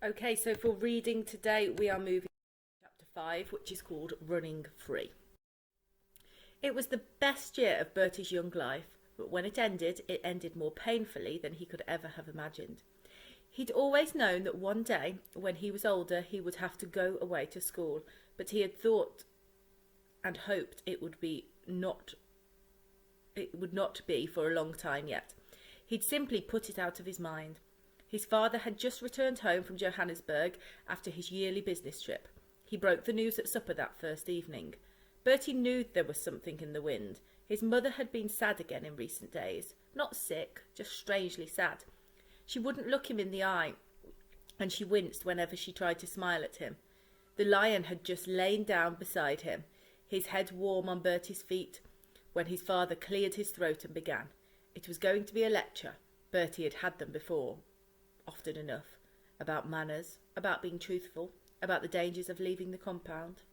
Okay, so for reading today, we are moving to chapter 5, which is called Running Free. It was the best year of Bertie's young life, but when it ended more painfully than he could ever have imagined. He'd always known that one day, when he was older, he would have to go away to school, but he had thought and hoped it would not be for a long time yet. He'd simply put it out of his mind. His father had just returned home from Johannesburg after his yearly business trip. He broke the news at supper that first evening. Bertie knew there was something in the wind. His mother had been sad again in recent days. Not sick, just strangely sad. She wouldn't look him in the eye, and she winced whenever she tried to smile at him. The lion had just lain down beside him, his head warm on Bertie's feet, when his father cleared his throat and began. It was going to be a lecture. Bertie had had them before, often enough, about manners, about being truthful, about the dangers of leaving the compound.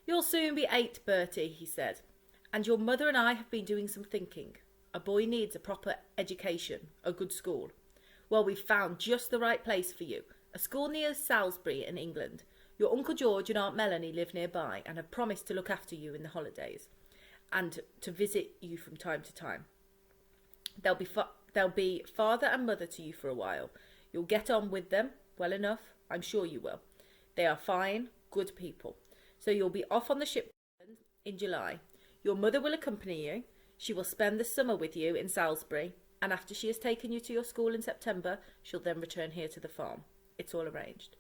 "You'll soon be 8, Bertie," he said, "and your mother and I have been doing some thinking. A boy needs a proper education, a good school. Well, we've found just the right place for you, a school near Salisbury in England. Your Uncle George and Aunt Melanie live nearby and have promised to look after you in the holidays and to visit you from time to time. They'll be father and mother to you for a while. You'll get on with them well enough, I'm sure you will. They are fine, good people. So you'll be off on the ship in July. Your mother will accompany you. She will spend the summer with you in Salisbury, and after she has taken you to your school in September, she'll then return here to the farm. It's all arranged."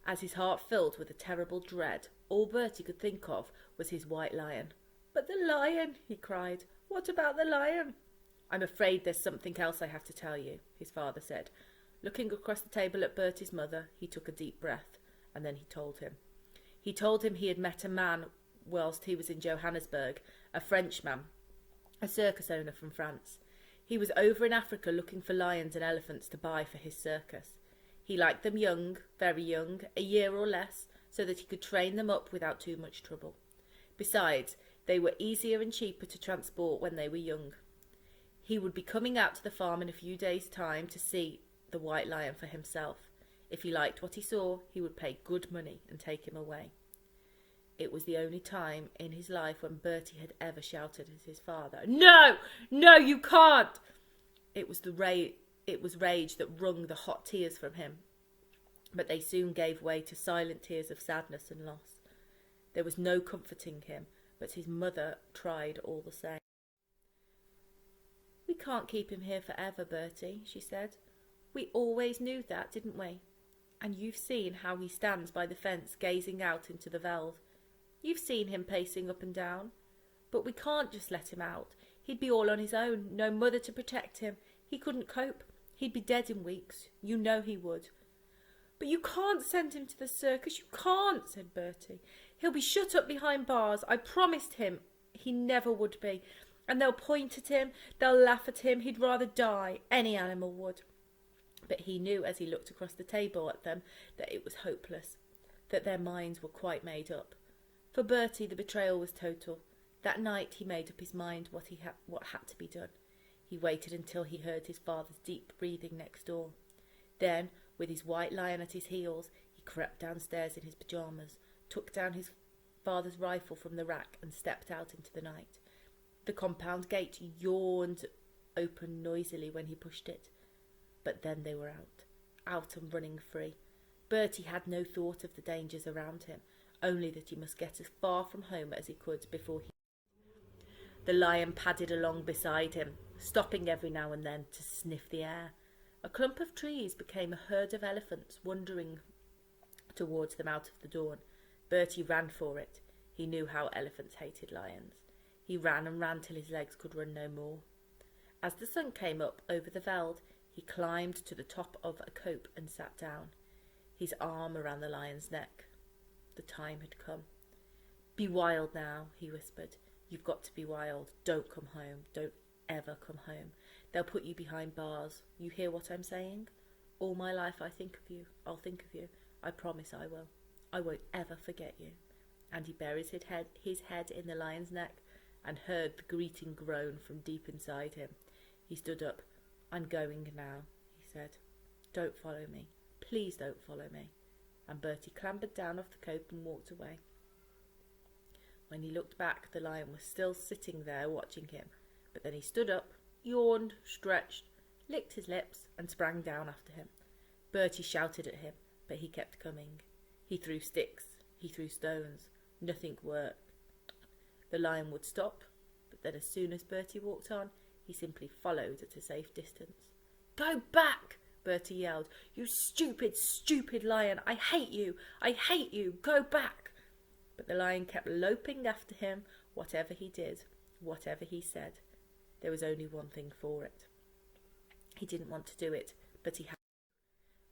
As his heart filled with a terrible dread, all Bertie could think of was his white lion. "But the lion," he cried. "What about the lion?" "I'm afraid there's something else I have to tell you," his father said. Looking across the table at Bertie's mother, he took a deep breath, and then he told him. He told him he had met a man whilst he was in Johannesburg, a Frenchman, a circus owner from France. He was over in Africa looking for lions and elephants to buy for his circus. He liked them young, very young, a year or less, so that he could train them up without too much trouble. Besides, they were easier and cheaper to transport when they were young. He would be coming out to the farm in a few days' time to see the white lion for himself. If he liked what he saw, he would pay good money and take him away. It was the only time in his life when Bertie had ever shouted at his father, "No! No, you can't!" It was rage that wrung the hot tears from him, but they soon gave way to silent tears of sadness and loss. There was no comforting him, but his mother tried all the same. "We can't keep him here forever, Bertie," she said. "We always knew that, didn't we? And you've seen how he stands by the fence gazing out into the veld. You've seen him pacing up and down. But we can't just let him out. He'd be all on his own, no mother to protect him. He couldn't cope. He'd be dead in weeks. You know he would." "But you can't send him to the circus. You can't," said Bertie. "He'll be shut up behind bars. I promised him he never would be. And they'll point at him. They'll laugh at him. He'd rather die. Any animal would." But he knew as he looked across the table at them that it was hopeless, that their minds were quite made up. For Bertie, the betrayal was total. That night he made up his mind what had to be done. He waited until he heard his father's deep breathing next door. Then, with his white lion at his heels, he crept downstairs in his pyjamas, took down his father's rifle from the rack and stepped out into the night. The compound gate yawned open noisily when he pushed it. But then they were out and running free. Bertie had no thought of the dangers around him, only that he must get as far from home as he could before he... The lion padded along beside him, stopping every now and then to sniff the air. A clump of trees became a herd of elephants wandering towards them out of the dawn. Bertie ran for it. He knew how elephants hated lions. He ran and ran till his legs could run no more. As the sun came up over the veld, he climbed to the top of a cope and sat down, his arm around the lion's neck. The time had come. "Be wild now," he whispered. "You've got to be wild. Don't come home. Don't ever come home. They'll put you behind bars. You hear what I'm saying? All my life I think of you. I'll think of you. I promise I will. I won't ever forget you." And he buried his head in the lion's neck and heard the greeting groan from deep inside him. He stood up. "I'm going now," he said. "Don't follow me. Please don't follow me. And Bertie clambered down off the cope and walked away. When he looked back, the lion was still sitting there watching him, but then he stood up, yawned, stretched, licked his lips, and sprang down after him. Bertie shouted at him, but he kept coming. He threw sticks, he threw stones. Nothing worked. The lion would stop, but then as soon as Bertie walked on, he simply followed at a safe distance. "Go back!" Bertie yelled. "You stupid, stupid lion! I hate you! I hate you! Go back!" But the lion kept loping after him, whatever he did, whatever he said. There was only one thing for it. He didn't want to do it, but he had.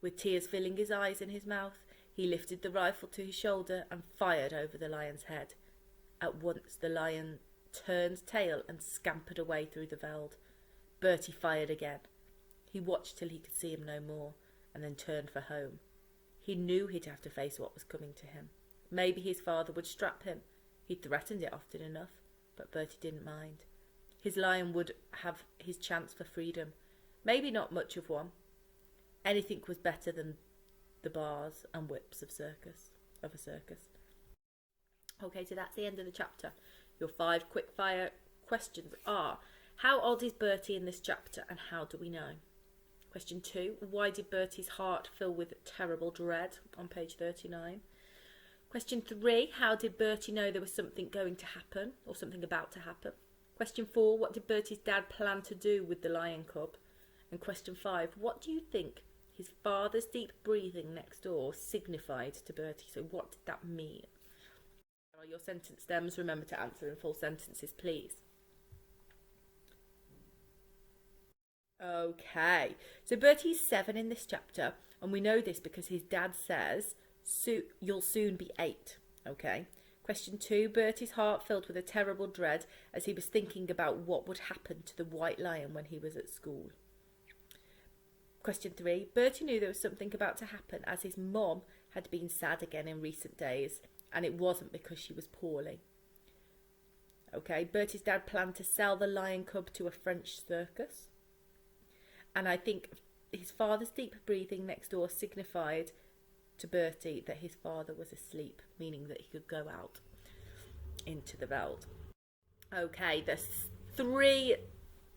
With tears filling his eyes and his mouth, he lifted the rifle to his shoulder and fired over the lion's head. At once the lion turned tail and scampered away through the veld. Bertie fired again. He watched till he could see him no more, and then turned for home. He knew he'd have to face what was coming to him. Maybe his father would strap him. He'd threatened it often enough, but Bertie didn't mind. His lion would have his chance for freedom. Maybe not much of one. Anything was better than the bars and whips of a circus. Okay, so that's the end of the chapter. Your 5 quickfire questions are: how old is Bertie in this chapter, and how do we know? Question 2, why did Bertie's heart fill with terrible dread, on page 39? Question 3, how did Bertie know there was something going to happen, or something about to happen? Question 4, what did Bertie's dad plan to do with the lion cub? And question 5, what do you think his father's deep breathing next door signified to Bertie? So what did that mean? Your sentence stems. Remember to answer in full sentences, please. Okay, so Bertie's 7 in this chapter, and we know this because his dad says, "You'll soon be 8." Okay. Question 2, Bertie's heart filled with a terrible dread as he was thinking about what would happen to the white lion when he was at school. Question 3, Bertie knew there was something about to happen as his mom had been sad again in recent days, and it wasn't because she was poorly. Okay, Bertie's dad planned to sell the lion cub to a French circus. And I think his father's deep breathing next door signified to Bertie that his father was asleep, meaning that he could go out into the veld. Okay, there's 3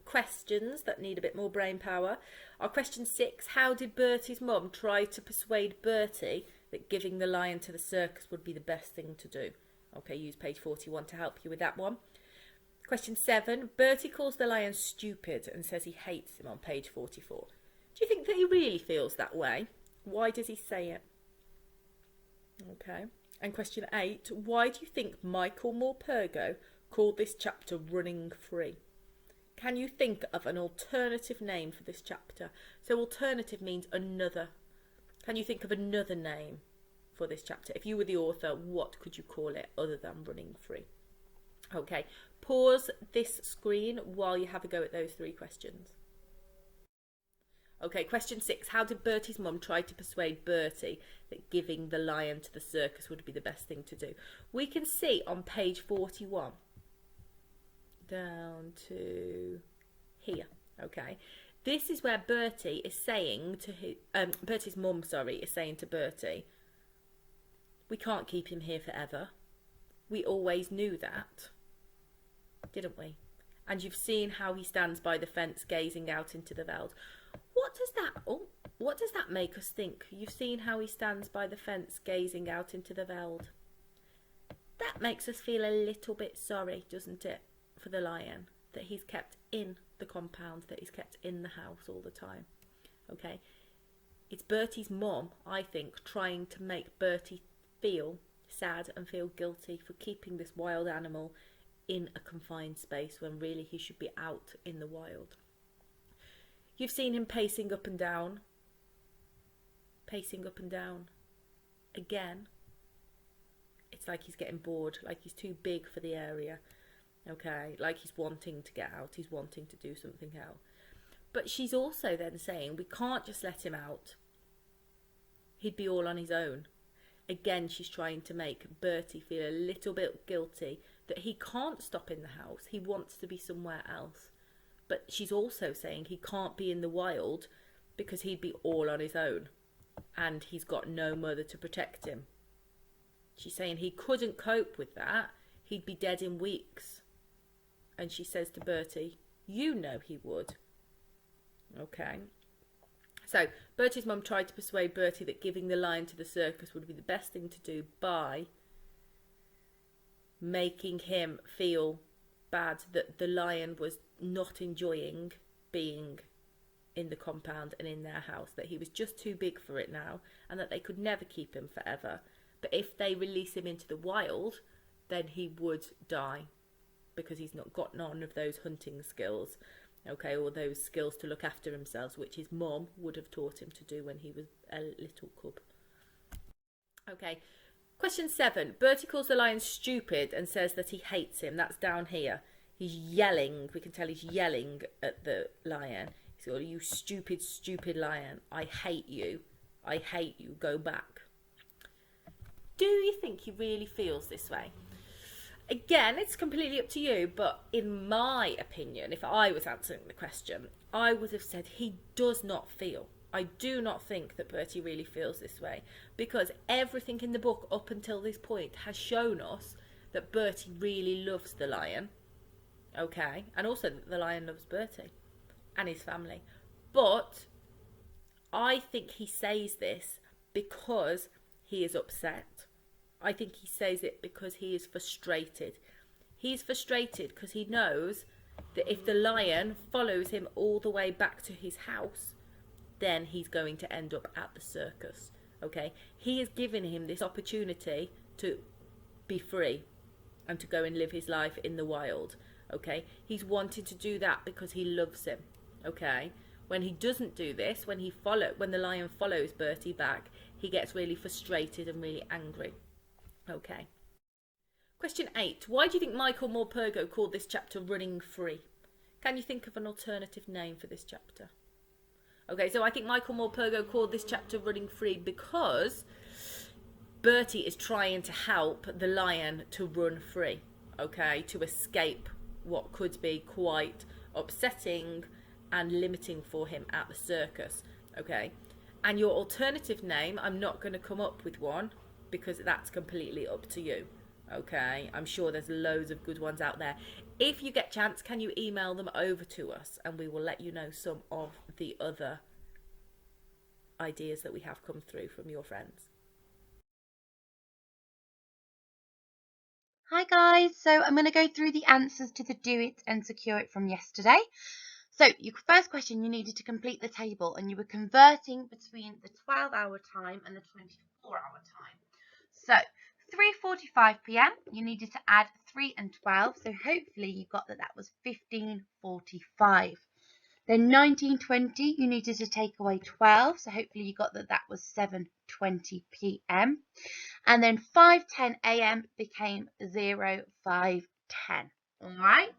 questions that need a bit more brain power. Our question 6, how did Bertie's mum try to persuade Bertie that giving the lion to the circus would be the best thing to do? Okay, use page 41 to help you with that one. Question 7, Bertie calls the lion stupid and says he hates him, on page 44. Do you think that he really feels that way? Why does he say it? Okay. And question 8, why do you think Michael Morpurgo called this chapter Running Free? Can you think of an alternative name for this chapter? So alternative means another. Can you think of another name for this chapter? If you were the author, what could you call it other than Running Free? Okay, pause this screen while you have a go at those 3 questions. Okay, question 6. How did Bertie's mum try to persuade Bertie that giving the lion to the circus would be the best thing to do? We can see on page 41 down to here. Okay, this is where Bertie is saying to his Bertie's mum, is saying to Bertie, we can't keep him here forever. We always knew that, didn't we? And you've seen how he stands by the fence gazing out into the veld. What does that make us think? You've seen how he stands by the fence gazing out into the veld. That makes us feel a little bit sorry, doesn't it, for the lion, that he's kept in the compound, that he's kept in the house all the time. Okay, it's Bertie's mum, I think, trying to make Bertie feel sad and feel guilty for keeping this wild animal in a confined space when really he should be out in the wild. You've seen him pacing up and down again. It's like he's getting bored, like he's too big for the area. Okay, like he's wanting to get out, he's wanting to do something else. But she's also then saying we can't just let him out. He'd be all on his own. Again, she's trying to make Bertie feel a little bit guilty that he can't stop in the house. He wants to be somewhere else. But she's also saying he can't be in the wild because he'd be all on his own. and he's got no mother to protect him. She's saying he couldn't cope with that. He'd be dead in weeks. And she says to Bertie, you know he would. Okay. So Bertie's mum tried to persuade Bertie that giving the lion to the circus would be the best thing to do by making him feel bad that the lion was not enjoying being in the compound and in their house, that he was just too big for it now, and that they could never keep him forever. But if they release him into the wild, then he would die, because he's not got none of those hunting skills, okay, or those skills to look after himself, which his mum would have taught him to do when he was a little cub. Okay, question 7. Bertie calls the lion stupid and says that he hates him. That's down here. He's yelling. We can tell he's yelling at the lion. He's got, you stupid, stupid lion. I hate you. I hate you. Go back. Do you think he really feels this way? Again, it's completely up to you, but in my opinion, if I was answering the question, I would have said he does not feel. I do not think that Bertie really feels this way, because everything in the book up until this point has shown us that Bertie really loves the lion, okay, and also that the lion loves Bertie and his family. But I think he says this because he is upset. I think he says it because he is frustrated. He's frustrated because he knows that if the lion follows him all the way back to his house, then he's going to end up at the circus. Okay? He has given him this opportunity to be free and to go and live his life in the wild. Okay? He's wanted to do that because he loves him. Okay? When he doesn't do this, when the lion follows Bertie back, he gets really frustrated and really angry. Okay. Question 8. Why do you think Michael Morpurgo called this chapter Running Free? Can you think of an alternative name for this chapter? Okay, so I think Michael Morpurgo called this chapter Running Free because Bertie is trying to help the lion to run free, okay, to escape what could be quite upsetting and limiting for him at the circus, okay? And your alternative name, I'm not going to come up with one, because that's completely up to you, okay? I'm sure there's loads of good ones out there. If you get a chance, can you email them over to us, and we will let you know some of the other ideas that we have come through from your friends. Hi guys, so I'm going to go through the answers to the do it and secure it from yesterday. So your first question, you needed to complete the table, and you were converting between the 12-hour time and the 24-hour time. So 3:45 p.m. you needed to add 3 and 12, so hopefully you got that was 15:45. Then 19:20 you needed to take away 12, so hopefully you got that was 7:20 p.m. And then 5:10 a.m. became 05:10. All right.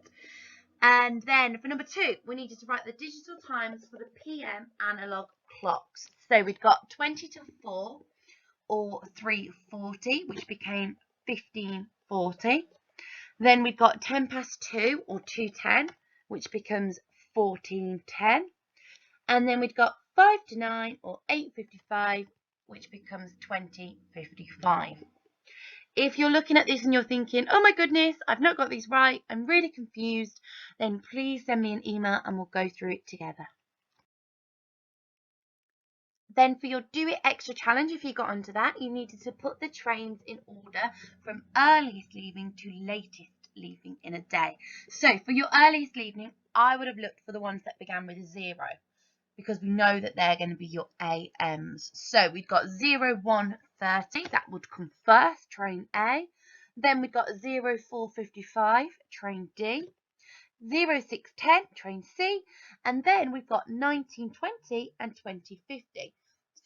And then for number 2, we needed to write the digital times for the PM analog clocks. So we've got 20 to 4 or 3:40, which became 15:40. Then we've got 10 past 2 or 2:10, which becomes 14:10. And then we've got 5 to 9 or 8:55, which becomes 20:55. If you're looking at this and you're thinking, oh my goodness, I've not got these right, I'm really confused, then please send me an email and we'll go through it together. Then for your Do It Extra challenge, if you got onto that, you needed to put the trains in order from earliest leaving to latest leaving in a day. So for your earliest leaving, I would have looked for the ones that began with 0, because we know that they're going to be your AMs. So we've got 01:30, that would come first, train A. Then we've got 04:55, train D. 06:10, train C. And then we've got 19:20 and 20:50.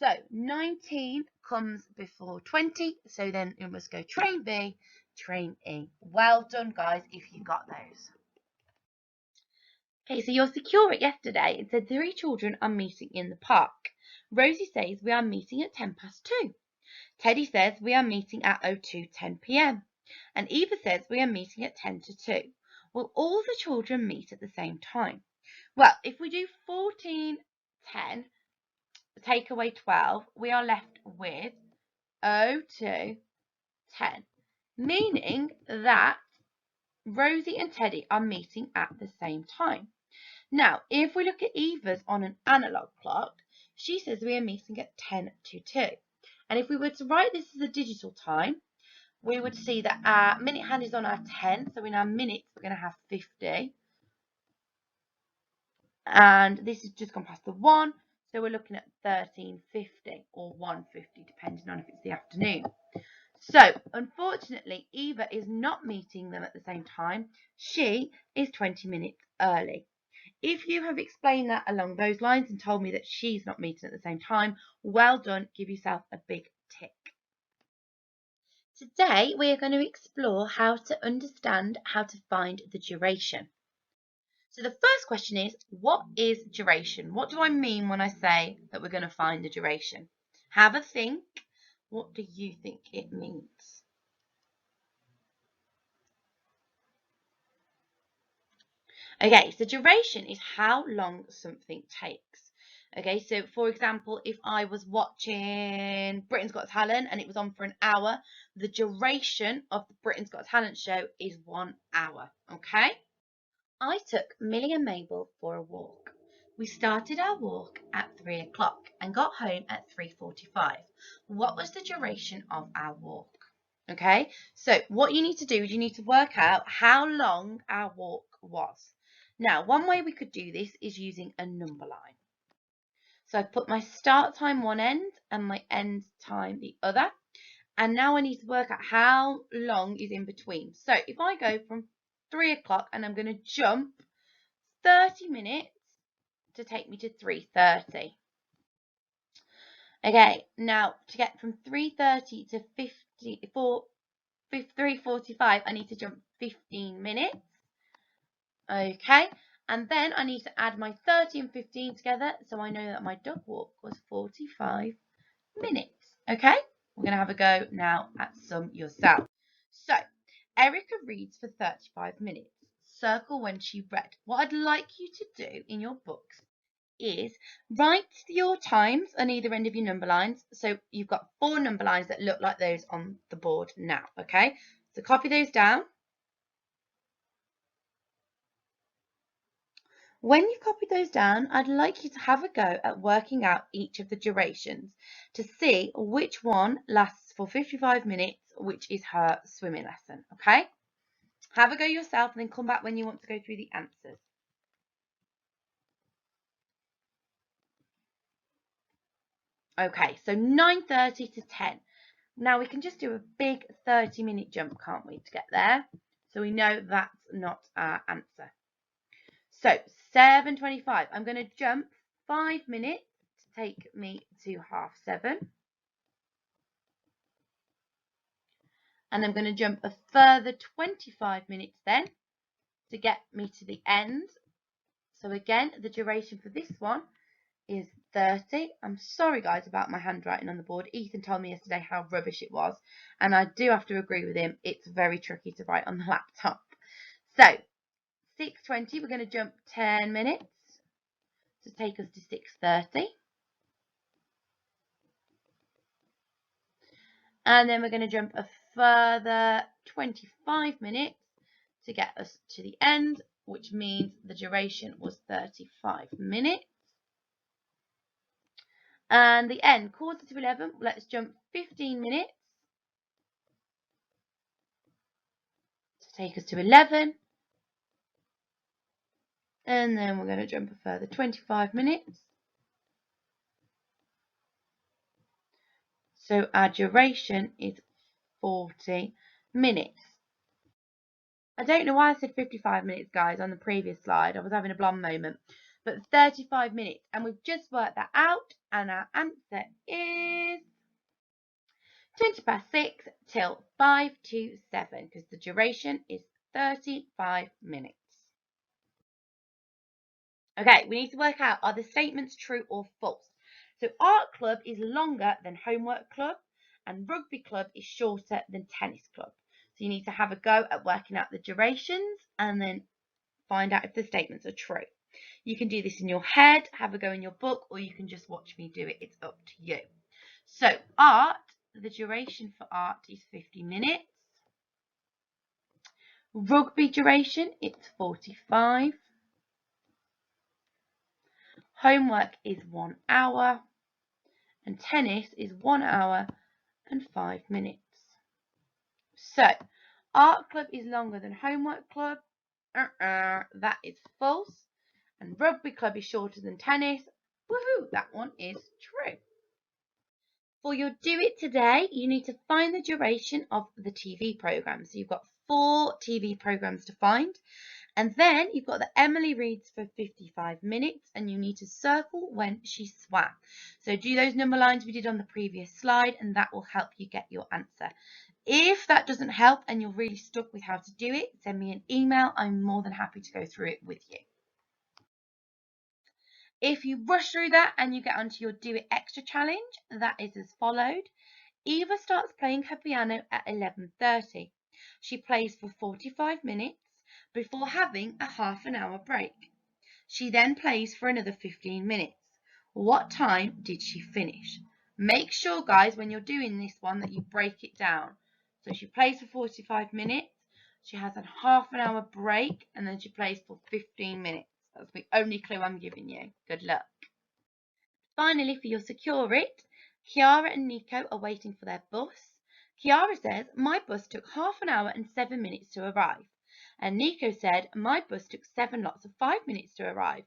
So 19 comes before 20, so then we must go train B, train E. Well done, guys, if you got those. Okay, so you'll secure it yesterday. It said 3 children are meeting in the park. Rosie says we are meeting at 10 past 2. Teddy says we are meeting at 02:10 p.m. And Eva says we are meeting at 10 to 2. Will all the children meet at the same time? Well, if we do 14:10 take away 12, we are left with 02, 10, meaning that Rosie and Teddy are meeting at the same time. Now, if we look at Eva's on an analog clock, she says we are meeting at 10 to 2. And if we were to write this as a digital time, we would see that our minute hand is on our 10. So in our minutes, we're going to have 50. And this has just gone past the 1. So we're looking at 13:50 or 1:50, depending on if it's the afternoon. So, unfortunately, Eva is not meeting them at the same time. She is 20 minutes early. If you have explained that along those lines and told me that she's not meeting at the same time, well done. Give yourself a big tick. Today, we are going to explore how to understand how to find the duration. So the first question is, what is duration? What do I mean when I say that we're going to find the duration? Have a think. What do you think it means? Okay, so duration is how long something takes. Okay, so for example, if I was watching Britain's Got Talent and it was on for an hour, the duration of the Britain's Got Talent show is 1 hour. Okay? I took Millie and Mabel for a walk. We started our walk at 3 o'clock and got home at 3:45. What was the duration of our walk? Okay, so what you need to do is you need to work out how long our walk was. Now, one way we could do this is using a number line. So I've put my start time one end and my end time the other. And now I need to work out how long is in between. So if I go from 3 o'clock and I'm going to jump 30 minutes to take me to 3:30. Okay, now to get from 3:30 to 3:45, I need to jump 15 minutes. Okay, and then I need to add my 30 and 15 together, so I know that my dog walk was 45 minutes. Okay, we're going to have a go now at some yourself. So, Erica reads for 35 minutes. Circle when she read. What I'd like you to do in your books is write your times on either end of your number lines. So you've got 4 number lines that look like those on the board now. Okay, so copy those down. When you've copied those down, I'd like you to have a go at working out each of the durations to see which one lasts for 55 minutes, which is her swimming lesson, okay? Have a go yourself and then come back when you want to go through the answers. Okay, so 9:30 to 10. Now we can just do a big 30-minute jump, can't we, to get there? So we know that's not our answer. So 7:25, I'm going to jump 5 minutes to take me to 7:30. And I'm going to jump a further 25 minutes then to get me to the end. So again, the duration for this one is 30. I'm sorry guys about my handwriting on the board. Ethan told me yesterday how rubbish it was, and I do have to agree with him. It's very tricky to write on the laptop. So 6:20, we're going to jump 10 minutes to take us to 6:30. And then we're going to jump a further 25 minutes to get us to the end, which means the duration was 35 minutes. And the end, 10:45, let's jump 15 minutes to take us to 11. And then we're going to jump a further 25 minutes. So our duration is 40 minutes. I don't know why I said 55 minutes, guys, on the previous slide. I was having a blonde moment. But 35 minutes. And we've just worked that out. And our answer is 6:20 till 5 to 7. Because the duration is 35 minutes. Okay, we need to work out, are the statements true or false? So art club is longer than homework club. And rugby club is shorter than tennis club. So you need to have a go at working out the durations and then find out if the statements are true. You can do this in your head, have a go in your book, or you can just watch me do it. It's up to you. So art, the duration for art is 50 minutes. Rugby duration, it's 45. Homework is 1 hour. And tennis is 1 hour and 5 minutes. So, art club is longer than homework club. That is false. And rugby club is shorter than tennis. Woohoo, that one is true. For your do it today, you need to find the duration of the TV program. So you've got 4 TV programs to find. And then you've got the Emily reads for 55 minutes, and you need to circle when she swam. So do those number lines we did on the previous slide, and that will help you get your answer. If that doesn't help and you're really stuck with how to do it, send me an email. I'm more than happy to go through it with you. If you rush through that and you get onto your Do It Extra challenge, that is as followed. Eva starts playing her piano at 11:30. She plays for 45 minutes before having a half an hour break. She then plays for another 15 minutes. What time did she finish? Make sure, guys, when you're doing this one that you break it down. So she plays for 45 minutes, she has a half an hour break, and then she plays for 15 minutes. That's the only clue I'm giving you. Good luck. Finally, for your secure it, Kiara and Nico are waiting for their bus. Kiara says, my bus took half an hour and 7 minutes to arrive. And Nico said, my bus took 7 lots of 5 minutes to arrive.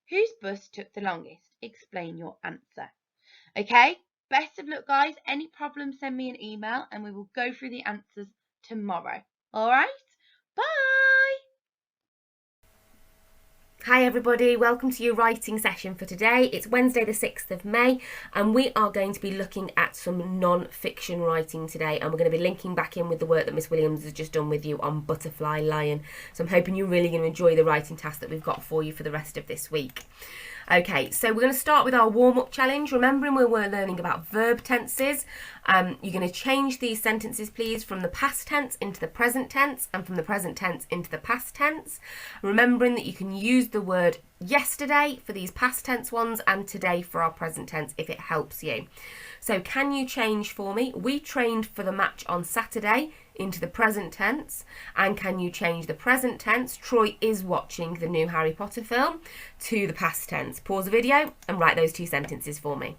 Whose bus took the longest? Explain your answer. Okay, best of luck, guys. Any problems, send me an email and we will go through the answers tomorrow. All right, bye. Hi everybody, welcome to your writing session for today. It's Wednesday the 6th of May and we are going to be looking at some non-fiction writing today, and we're going to be linking back in with the work that Miss Williams has just done with you on Butterfly Lion. So I'm hoping you're really going to enjoy the writing task that we've got for you for the rest of this week. Okay, so we're going to start with our warm-up challenge. Remembering we were learning about verb tenses, you're going to change these sentences, please, from the past tense into the present tense and from the present tense into the past tense. Remembering that you can use the word yesterday for these past tense ones and today for our present tense if it helps you. So can you change for me? We trained for the match on Saturday into the present tense, and can you change the present tense, Troy is watching the new Harry Potter film, to the past tense? Pause the video and write those 2 sentences for me.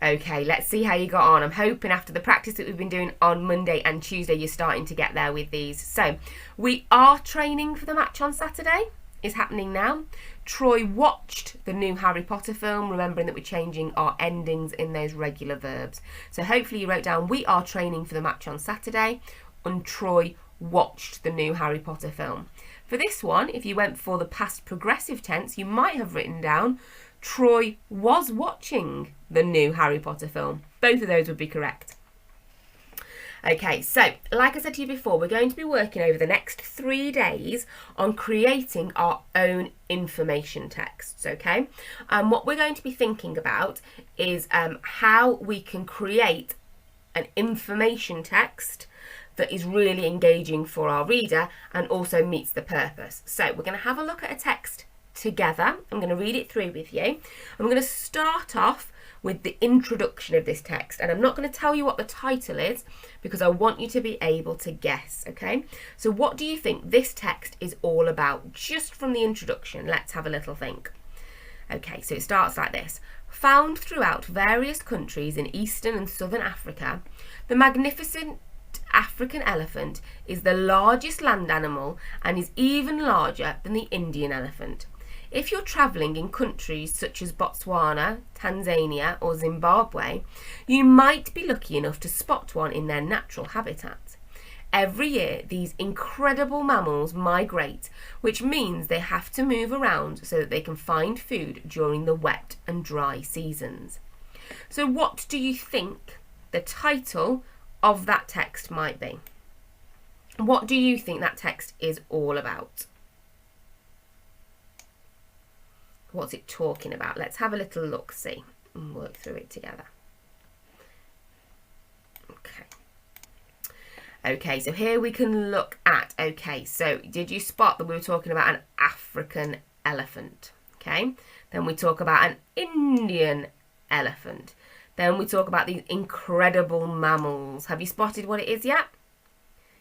Okay, let's see how you got on. I'm hoping after the practice that we've been doing on Monday and Tuesday, you're starting to get there with these. So we are training for the match on Saturday. Is happening now. Troy watched the new Harry Potter film, remembering that we're changing our endings in those regular verbs. So hopefully you wrote down, we are training for the match on Saturday, and Troy watched the new Harry Potter film. For this one, if you went for the past progressive tense, you might have written down, Troy was watching the new Harry Potter film. Both of those would be correct. Okay, so like I said to you before, we're going to be working over the next 3 days on creating our own information texts, okay? What we're going to be thinking about is how we can create an information text that is really engaging for our reader and also meets the purpose. So we're going to have a look at a text together. I'm going to read it through with you. I'm going to start off with the introduction of this text, and I'm not going to tell you what the title is because I want you to be able to guess, okay? So what do you think this text is all about? Just from the introduction, let's have a little think. Okay, so it starts like this. Found throughout various countries in Eastern and Southern Africa, the magnificent African elephant is the largest land animal and is even larger than the Indian elephant. If you're travelling in countries such as Botswana, Tanzania or Zimbabwe, you might be lucky enough to spot one in their natural habitat. Every year, these incredible mammals migrate, which means they have to move around so that they can find food during the wet and dry seasons. So what do you think the title of that text might be? What do you think that text is all about? What's it talking about? Let's have a little look-see and work through it together. Okay. Okay, so here we can look at, okay, so did you spot that we were talking about an African elephant? Okay, then we talk about an Indian elephant. Then we talk about these incredible mammals. Have you spotted what it is yet?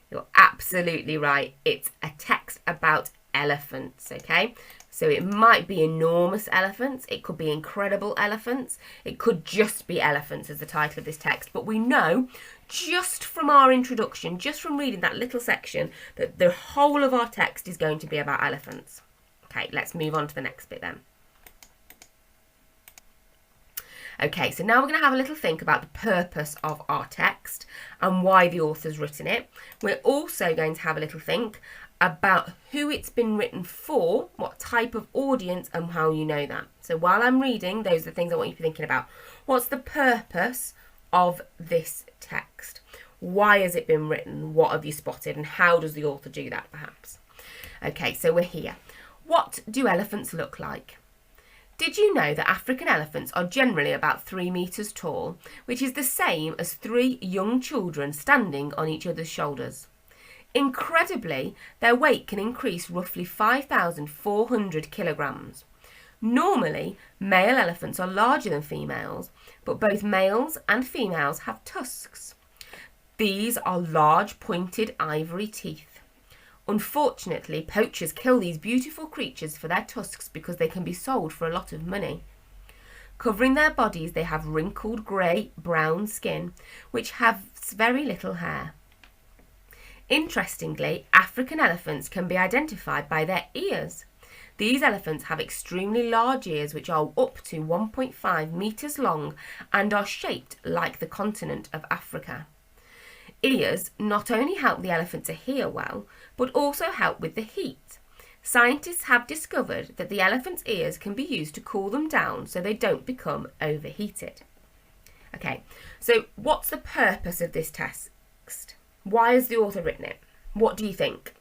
You're absolutely right. It's a text about elephants, okay? So it might be enormous elephants, it could be incredible elephants, it could just be elephants as the title of this text. But we know just from our introduction, just from reading that little section, that the whole of our text is going to be about elephants. Okay, let's move on to the next bit then. Okay, so now we're going to have a little think about the purpose of our text and why the author's written it. We're also going to have a little think about who it's been written for, what type of audience, and how you know that. So while I'm reading, those are the things I want you to be thinking about. What's the purpose of this text? Why has it been written? What have you spotted? And how does the author do that, perhaps? Okay, so we're here. What do elephants look like? Did you know that African elephants are generally about 3 metres tall, which is the same as 3 young children standing on each other's shoulders? Incredibly, their weight can increase roughly 5,400 kilograms. Normally, male elephants are larger than females, but both males and females have tusks. These are large pointed ivory teeth. Unfortunately, poachers kill these beautiful creatures for their tusks because they can be sold for a lot of money. Covering their bodies, they have wrinkled grey-brown skin, which has very little hair. Interestingly, African elephants can be identified by their ears. These elephants have extremely large ears which are up to 1.5 metres long and are shaped like the continent of Africa. Ears not only help the elephant to hear well, but also help with the heat. Scientists have discovered that the elephant's ears can be used to cool them down so they don't become overheated. Okay, so what's the purpose of this text? Why has the author written it? What do you think?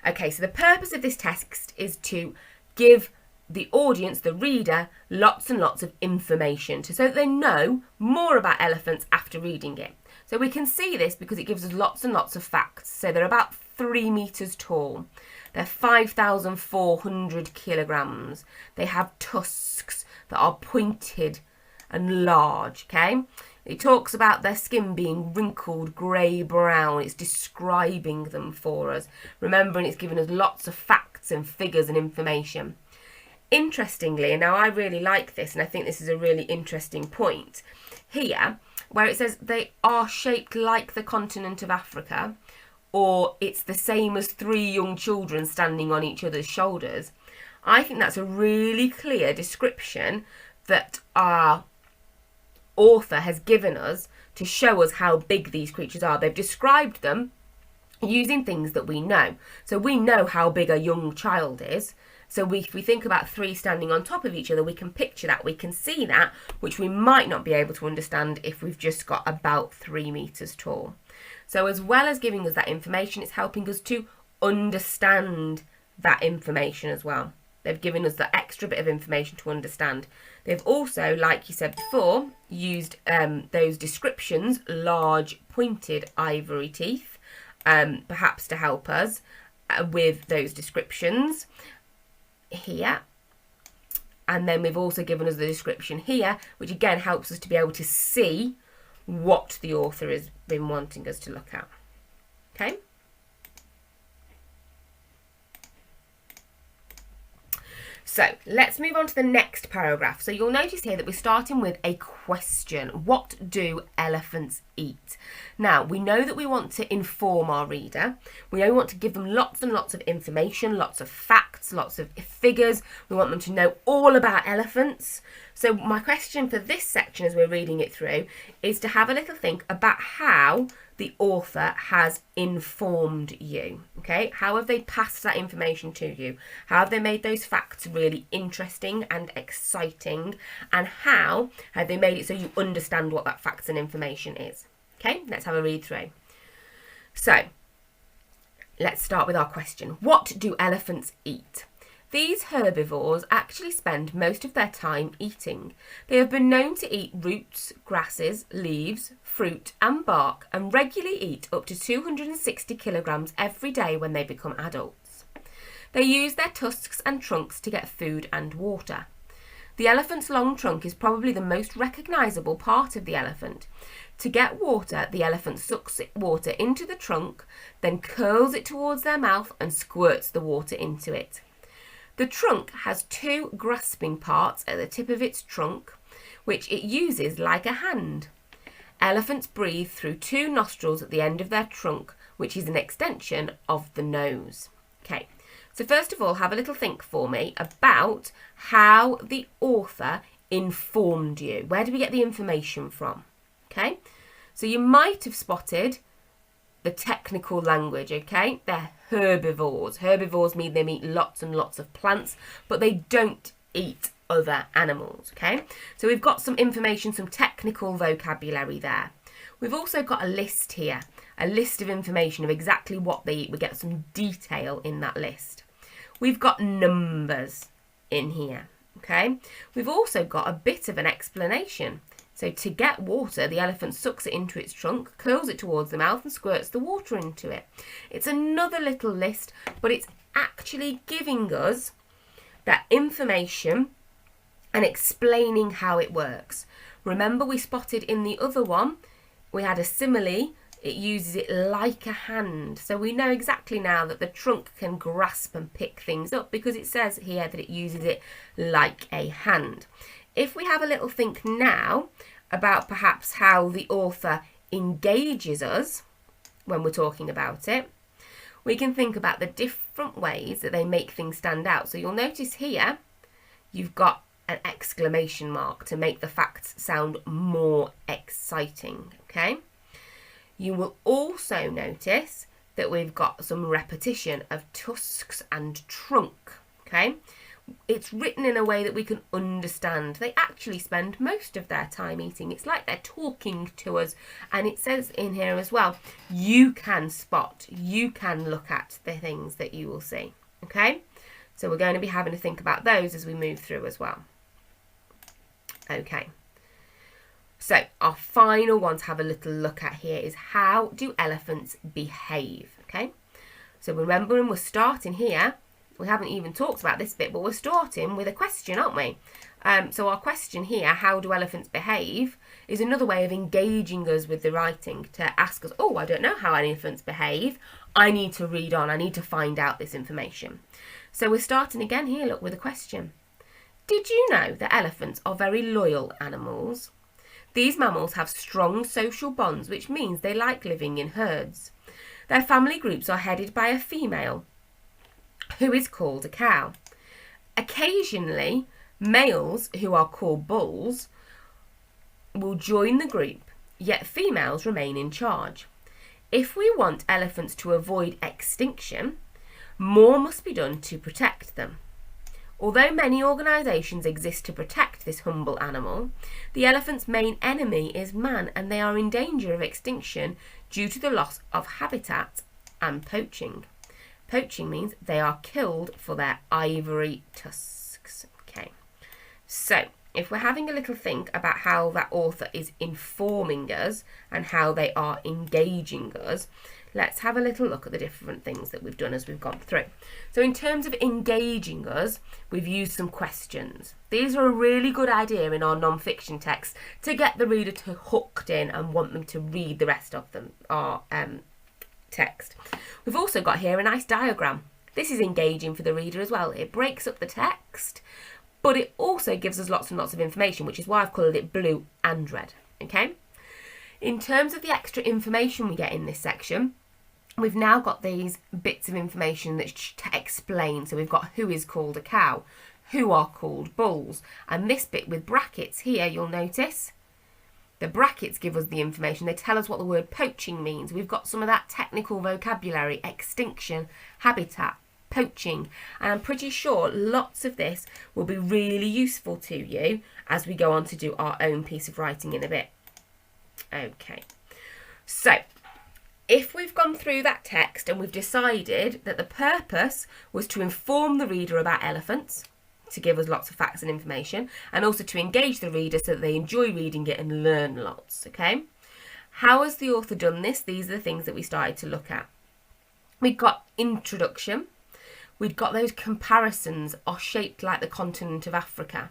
Okay, so the purpose of this text is to give the audience, the reader, lots and lots of information so that they know more about elephants after reading it. So we can see this because it gives us lots and lots of facts. So they're about 3 metres tall. They're 5,400 kilograms. They have tusks that are pointed and large, okay? It talks about their skin being wrinkled grey-brown. It's describing them for us. Remembering it's giving us lots of facts and figures and information. Interestingly, and now I really like this, and I think this is a really interesting point, here, where it says they are shaped like the continent of Africa, or it's the same as 3 young children standing on each other's shoulders. I think that's a really clear description that our author has given us to show us how big these creatures are. They've described them using things that we know. So we know how big a young child is. So if we think about 3 standing on top of each other, we can picture that, we can see that, which we might not be able to understand if we've just got about 3 metres tall. So as well as giving us that information, it's helping us to understand that information as well. They've given us the extra bit of information to understand. They've also, like you said before, used those descriptions, large pointed ivory teeth, perhaps to help us with those descriptions here. And then we've also given us the description here, which again helps us to be able to see what the author has been wanting us to look at. Okay? So let's move on to the next paragraph. So you'll notice here that we're starting with a question. What do elephants eat? Now, we know that we want to inform our reader. We know we want to give them lots and lots of information, lots of facts, lots of figures. We want them to know all about elephants. So my question for this section as we're reading it through is to have a little think about how the author has informed you, okay? How have they passed that information to you? How have they made those facts really interesting and exciting? And how have they made it so you understand what that facts and information is? Okay, let's have a read through. So, let's start with our question. What do elephants eat? These herbivores actually spend most of their time eating. They have been known to eat roots, grasses, leaves, fruit and bark, and regularly eat up to 260 kilograms every day when they become adults. They use their tusks and trunks to get food and water. The elephant's long trunk is probably the most recognisable part of the elephant. To get water, the elephant sucks water into the trunk, then curls it towards their mouth and squirts the water into it. The trunk has two grasping parts at the tip of its trunk, which it uses like a hand. Elephants breathe through two nostrils at the end of their trunk, which is an extension of the nose. Okay, so first of all, have a little think for me about how the author informed you. Where do we get the information from? Okay, so you might have spotted the technical language, okay? They're herbivores. Herbivores mean they eat lots and lots of plants, but they don't eat other animals, okay? So we've got some information, some technical vocabulary there. We've also got a list here, a list of information of exactly what they eat. We get some detail in that list. We've got numbers in here, okay? We've also got a bit of an explanation. So to get water, the elephant sucks it into its trunk, curls it towards the mouth and squirts the water into it. It's another little list, but it's actually giving us that information and explaining how it works. Remember, we spotted in the other one, we had a simile. It uses it like a hand. So we know exactly now that the trunk can grasp and pick things up because it says here that it uses it like a hand. If we have a little think now about perhaps how the author engages us when we're talking about it, we can think about the different ways that they make things stand out. So you'll notice here you've got an exclamation mark to make the facts sound more exciting, okay? You will also notice that we've got some repetition of tusks and trunk, okay? It's written in a way that we can understand. They actually spend most of their time eating. It's like they're talking to us. And it says in here as well, you can spot, you can look at the things that you will see. Okay? So we're going to be having to think about those as we move through as well. Okay. So our final one to have a little look at here is how do elephants behave? Okay? So remember, we're starting here. We haven't even talked about this bit, but we're starting with a question, aren't we? So our question here, how do elephants behave, is another way of engaging us with the writing to ask us, oh, I don't know how elephants behave. I need to read on. I need to find out this information. So we're starting again here, look, with a question. Did you know that elephants are very loyal animals? These mammals have strong social bonds, which means they like living in herds. Their family groups are headed by a female, who is called a cow. Occasionally, males, who are called bulls, will join the group, yet females remain in charge. If we want elephants to avoid extinction, more must be done to protect them. Although many organisations exist to protect this humble animal, the elephant's main enemy is man, and they are in danger of extinction due to the loss of habitat and poaching. Poaching means they are killed for their ivory tusks. Okay, so if we're having a little think about how that author is informing us and how they are engaging us, let's have a little look at the different things that we've done as we've gone through. So in terms of engaging us, we've used some questions. These are a really good idea in our non-fiction text to get the reader to hooked in and want them to read the rest of them, our text. We've also got here a nice diagram. This is engaging for the reader as well. It breaks up the text, but it also gives us lots and lots of information, which is why I've coloured it blue and red. Okay. In terms of the extra information we get in this section, we've now got these bits of information that to explain. So we've got who is called a cow, who are called bulls, and this bit with brackets here, you'll notice the brackets give us the information. They tell us what the word poaching means. We've got some of that technical vocabulary, extinction, habitat, poaching, and I'm pretty sure lots of this will be really useful to you as we go on to do our own piece of writing in a bit. Okay, so if we've gone through that text and we've decided that the purpose was to inform the reader about elephants, to give us lots of facts and information, and also to engage the reader so that they enjoy reading it and learn lots, okay? How has the author done this? These are the things that we started to look at. We've got introduction. We've got those comparisons are shaped like the continent of Africa.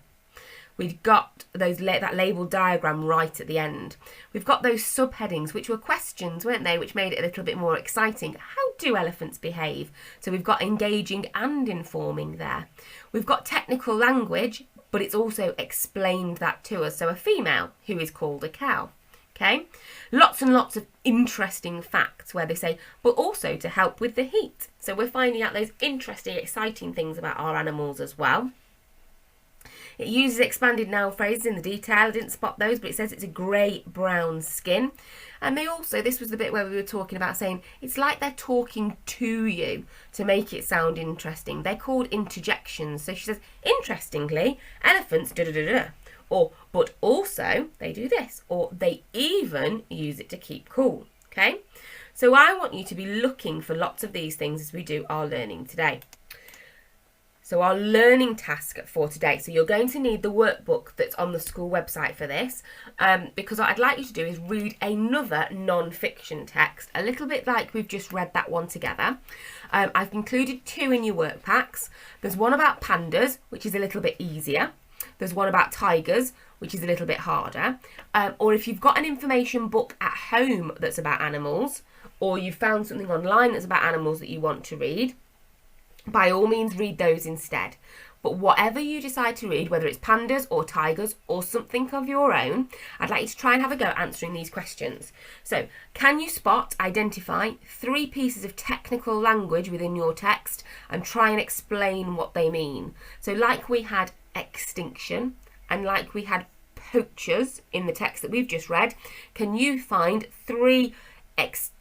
We've got that label diagram right at the end. We've got those subheadings, which were questions, weren't they, which made it a little bit more exciting. How do elephants behave? So we've got engaging and informing there. We've got technical language, but it's also explained that to us. So a female who is called a cow. Okay, lots and lots of interesting facts where they say, but also to help with the heat. So we're finding out those interesting, exciting things about our animals as well. It uses expanded noun phrases in the detail. I didn't spot those, but it says it's a grey-brown skin. And they also, this was the bit where we were talking about saying, it's like they're talking to you to make it sound interesting. They're called interjections. So she says, interestingly, elephants da-da-da-da. Or, but also, they do this. Or they even use it to keep cool. Okay? So I want you to be looking for lots of these things as we do our learning today. So our learning task for today, so you're going to need the workbook that's on the school website for this, because what I'd like you to do is read another non-fiction text, a little bit like we've just read that one together. I've included 2 in your work packs. There's one about pandas, which is a little bit easier. There's one about tigers, which is a little bit harder. Or if you've got an information book at home that's about animals, or you've found something online that's about animals that you want to read, by all means read those instead. But whatever you decide to read, whether it's pandas or tigers or something of your own, I'd like you to try and have a go at answering these questions. So, can you identify 3 pieces of technical language within your text and try and explain what they mean? So like we had extinction and like we had poachers in the text that we've just read, can you find 3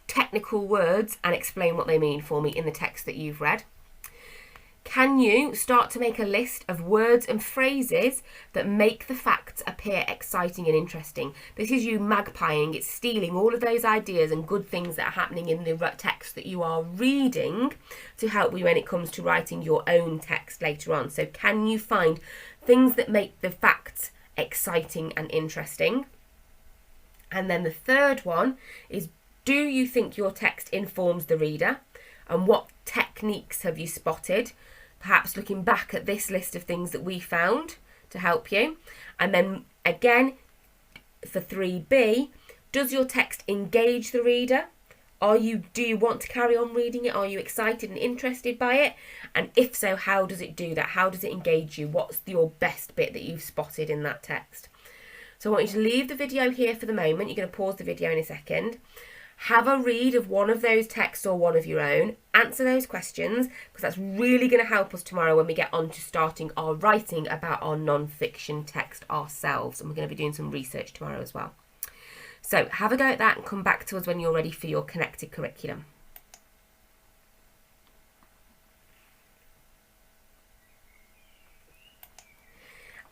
technical words and explain what they mean for me in the text that you've read? Can you start to make a list of words and phrases that make the facts appear exciting and interesting? This is you magpieing, it's stealing all of those ideas and good things that are happening in the text that you are reading to help you when it comes to writing your own text later on. So can you find things that make the facts exciting and interesting? And then the third one is, do you think your text informs the reader? And what techniques have you spotted? Perhaps looking back at this list of things that we found to help you. And then again, for 3B, does your text engage the reader? Do you want to carry on reading it? Are you excited and interested by it? And if so, how does it do that? How does it engage you? What's your best bit that you've spotted in that text? So I want you to leave the video here for the moment. You're going to pause the video in a second. Have a read of one of those texts or one of your own. Answer those questions, because that's really going to help us tomorrow when we get on to starting our writing about our non-fiction text ourselves. And we're going to be doing some research tomorrow as well. So have a go at that and come back to us when you're ready for your connected curriculum.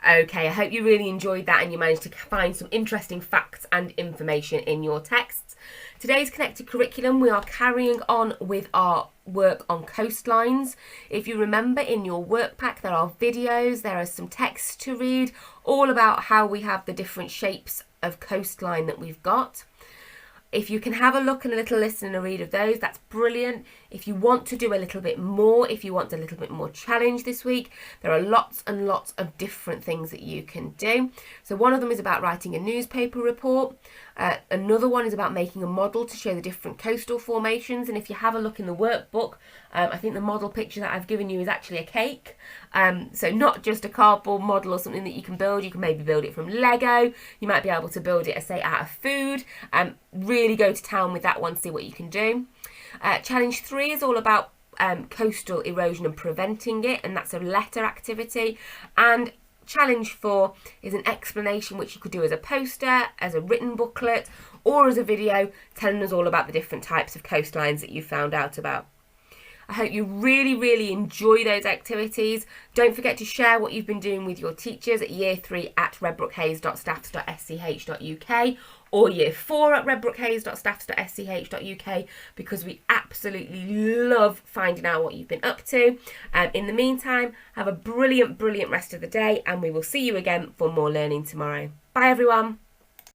Okay, I hope you really enjoyed that and you managed to find some interesting facts and information in your texts. Today's connected curriculum, we are carrying on with our work on coastlines. If you remember, in your work pack there are videos, there are some texts to read, all about how we have the different shapes of coastline that we've got. If you can have a look and a little listen and a read of those, that's brilliant. If you want to do a little bit more, if you want a little bit more challenge this week, there are lots and lots of different things that you can do. So one of them is about writing a newspaper report. Another one is about making a model to show the different coastal formations. And if you have a look in the workbook, I think the model picture that I've given you is actually a cake. So not just a cardboard model or something that you can build. You can maybe build it from Lego. You might be able to build it, say, out of food. Really go to town with that one, see what you can do. Challenge 3 is all about coastal erosion and preventing it, and that's a letter activity. And challenge 4 is an explanation, which you could do as a poster, as a written booklet, or as a video telling us all about the different types of coastlines that you found out about. I hope you really, really enjoy those activities. Don't forget to share what you've been doing with your teachers at year 3 at redbrookhayes.staffs.sch.uk, or year 4 at redbrookhayes.staffs.sch.uk, because we absolutely love finding out what you've been up to. In the meantime, have a brilliant rest of the day, and we will see you again for more learning tomorrow. Bye everyone.